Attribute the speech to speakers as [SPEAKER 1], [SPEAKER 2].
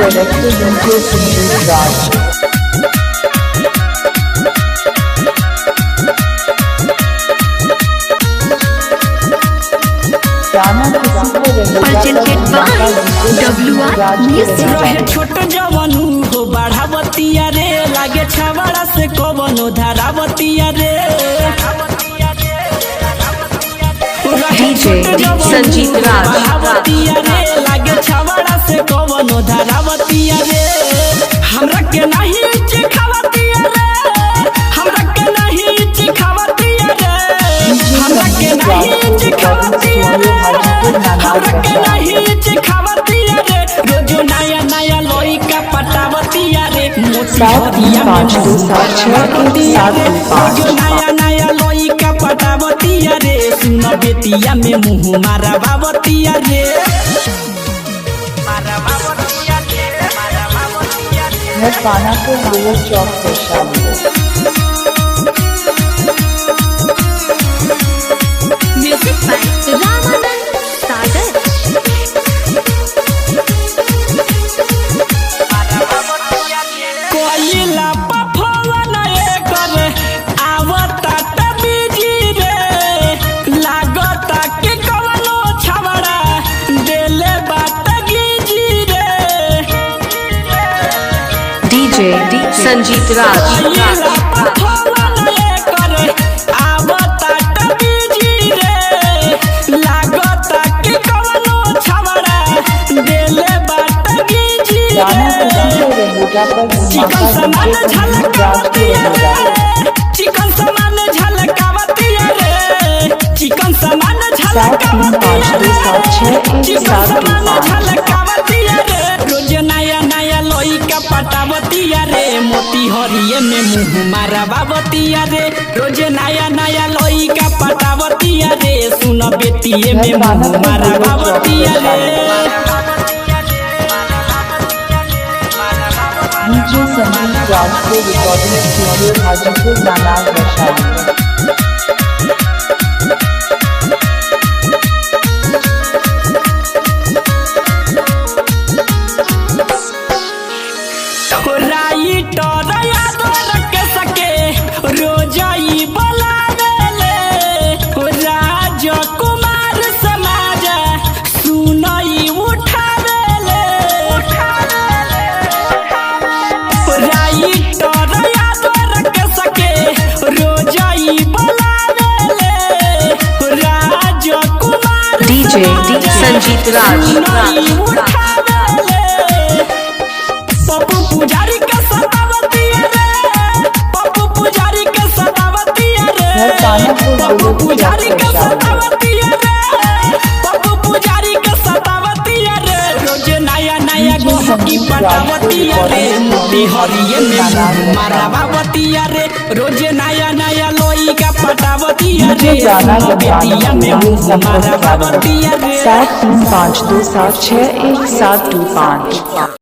[SPEAKER 1] director DJ Sanjeev Raj.
[SPEAKER 2] रहे छोट जवानू हो बढ़ावतिया रे लागे छावड़ा से कवनो धारावतिया रे
[SPEAKER 3] संजीत राज
[SPEAKER 2] बढ़ावतिया रे लागे छावड़ा से कवनो धारावतिया रे हमरा के नहीं चिखावतिया रे हमरा के नहीं चिखावतिया रे हमरा के नहीं चिखावतिया रे हमरा के नहीं चिखावतिया रे रोज नया नया लइका पटावतिया रे मोती हरिया में रोज नया नया लइका पटावतिया रे सुन बेतिया में मुंह मारावतिया रे मारावतिया रे मारावतिया रे
[SPEAKER 1] मैं पानापुर लोअर चौक से शामिल
[SPEAKER 3] म्यूजिक बाय रामानंद सागर।
[SPEAKER 2] कोयला पफवन एकर आवता तबीजी रे लागता के कवनो छवड़ा देले बात गिजी रे
[SPEAKER 3] डीजे संजीत राज
[SPEAKER 2] कोयला पफवन एकर आवता तबीजी रे लागता के कवनो छवड़ा देले बात गिजी रे चिकन समान झलकावतिया रे चिकन समान झलकावतिया रे चिकन समान झलकावतिया रे चिकन समान झलकावतिया रे रोज नया नया लइका पटावतिया रे मोती हरिये में मुंह मारावतिया रे रोज नया नया लइका पटावतिया रे सुन बेतिये में मुंह मारावतिया रे
[SPEAKER 1] DJ Sanjeev Raj को रिकॉर्डिंग स्टूडियो हाजीपुर नानार वैशाली।
[SPEAKER 2] राइटर याद रख सके रोजाई बोलावेले राजकुमार समाज सुनई उठावेले राइटर याद रख सके रोजाई बोलावेले राजकुमार
[SPEAKER 3] डीजे संजीत राज
[SPEAKER 2] सुनई उठावेले पप्पू पुजारी के सतावतिया रे पप्पू पुजारी के सतावतिया रे पप्पू पुजारी के सतावतिया रे पप्पू पुजारी के सतावतिया रे रोज नया नया गोहकी पटावतिया रे मोती हरिये में मारावतिया रे रोज नया नया लइका पटावतिया रे बेतिया में मुंह मारावतिया रे
[SPEAKER 1] 7352761725।